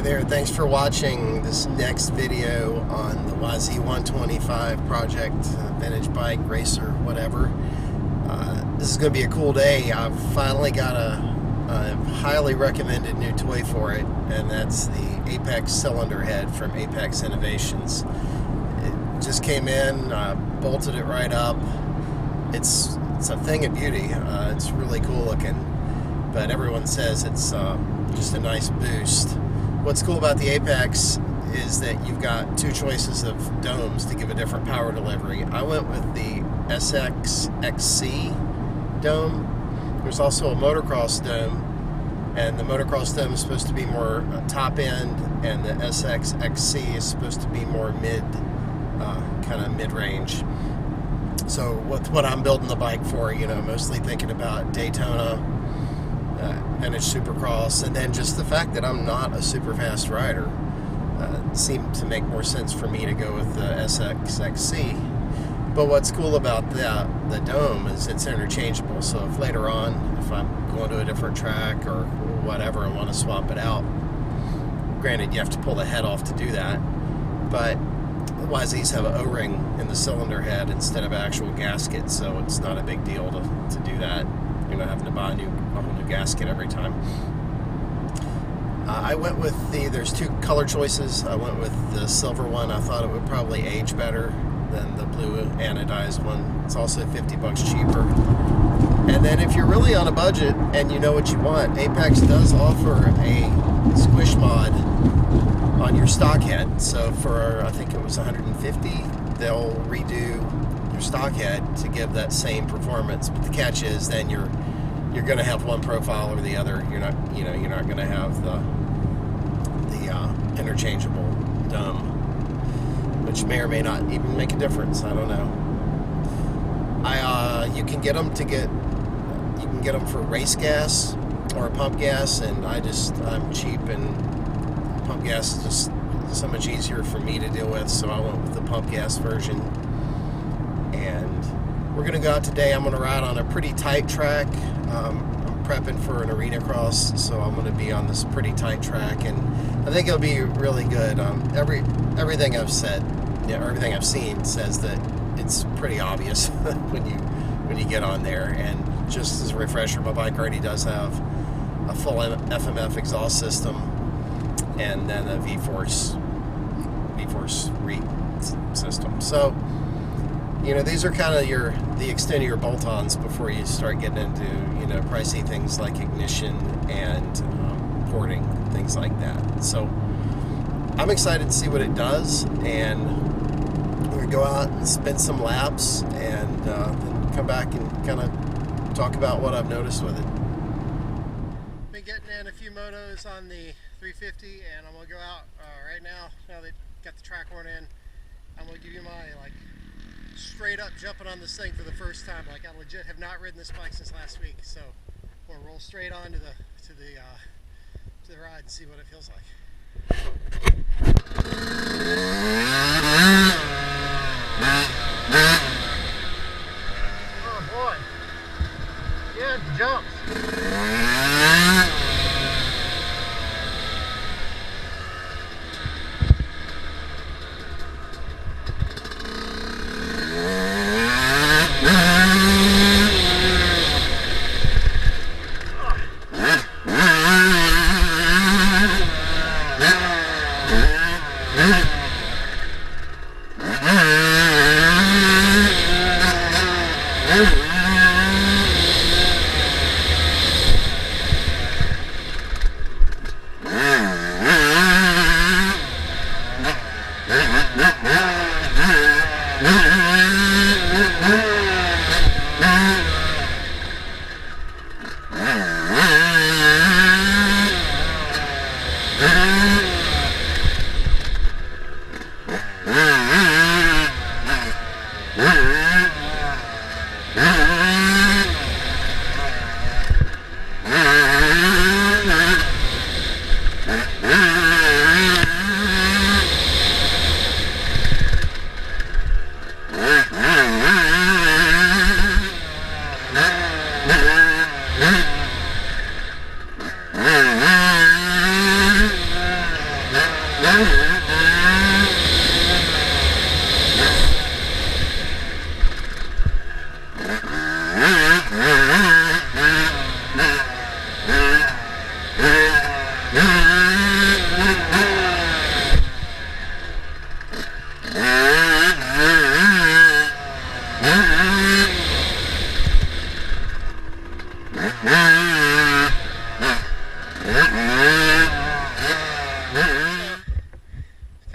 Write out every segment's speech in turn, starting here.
there, thanks for watching this next video on the YZ125 project, vintage bike, racer, whatever. This is going to be a cool day. I've finally got a highly recommended new toy for it, and that's the Apex cylinder head from Apex Innovations. It just came in, bolted it right up. It's a thing of beauty. It's really cool looking, but everyone says it's just a nice boost. What's cool about the Apex is that you've got two choices of domes to give a different power delivery. I went with the SX XC dome. There's also a motocross dome, and the motocross dome is supposed to be more top end, and the SX XC is supposed to be more kind of mid-range. So what I'm building the bike for, mostly thinking about Daytona, vintage supercross, and then just the fact that I'm not a super fast rider seemed to make more sense for me to go with the SX XC. But what's cool about the dome is it's interchangeable, so if later on, if I'm going to a different track or whatever and want to swap it out, granted you have to pull the head off to do that, but YZs have an O-ring in the cylinder head instead of actual gasket, so it's not a big deal to do that. You're not having to buy a whole new gasket every time. I went with there's two color choices. I went with the silver one. I thought it would probably age better than the blue anodized one. It's also $50 cheaper. And then if you're really on a budget and you know what you want, Apex does offer a Squish mod on your stock head. So for, I think it was $150, they'll redo your stock head to give that same performance. But the catch is then you're going to have one profile or the other. You're not going to have the interchangeable dome, which may or may not even make a difference. I don't know. You can get them for race gas or pump gas, and I'm cheap, and pump gas is just so much easier for me to deal with, so I went with the pump gas version. And we're gonna go out today. I'm gonna ride on a pretty tight track. I'm prepping for an arena cross, so I'm gonna be on this pretty tight track, and I think it'll be really good. Everything I've said, everything I've seen says that it's pretty obvious when you get on there. And just as a refresher, my bike already does have a full FMF exhaust system, and then a V-Force reed system. So, these are kind of the extent of your bolt-ons before you start getting into, pricey things like ignition and porting, things like that. So I'm excited to see what it does, and we're going to go out and spin some laps, and then come back and kind of talk about what I've noticed with it. Been getting in a few motos on the 350, and I'm going to go out right now they got the track worn in. I'm going to give you my straight up jumping on this thing for the first time. I legit have not ridden this bike since last week, so we'll roll straight on to the ride and see what it feels like. Oh boy, yeah, it jumps. Kind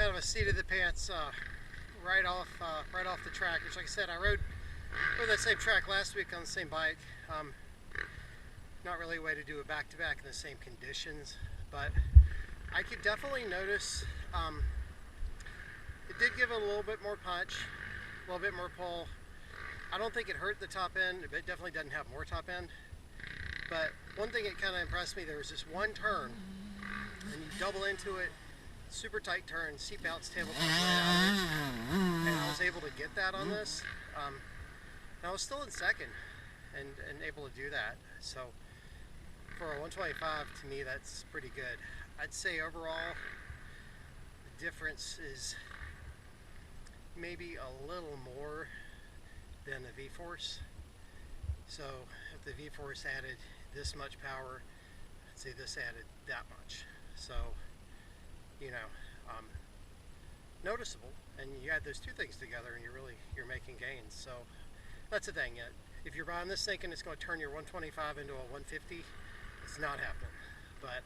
of a seat of the pants right off the track, which, like I said, I rode that same track last week on the same bike. Not really a way to do a back-to-back in the same conditions, but I could definitely notice it did give it a little bit more punch, a little bit more pull. I don't think it hurt the top end. It definitely doesn't have more top end. But one thing that kind of impressed me, there was this one turn, and you double into it, super tight turn, seat belts, tabletop layout, and I was able to get that on this. And I was still in second, and able to do that. So for a 125, to me, that's pretty good. I'd say overall, the difference is maybe a little more than the V-Force. So if the V-Force added this much power, I'd say this added that much. So, you know, noticeable, and you add those two things together and you're making gains. So that's the thing. If you're buying this thinking it's going to turn your 125 into a 150, it's not happening. But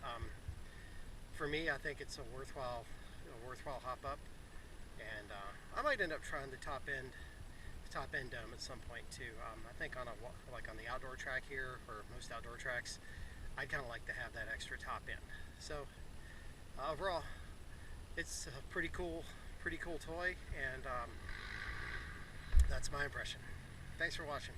for me, I think it's a worthwhile hop up, and I might end up trying the top end dome at some point too. I think on the outdoor track here, or most outdoor tracks, I'd kind of like to have that extra top end. So overall, it's a pretty cool toy, and that's my impression. Thanks for watching.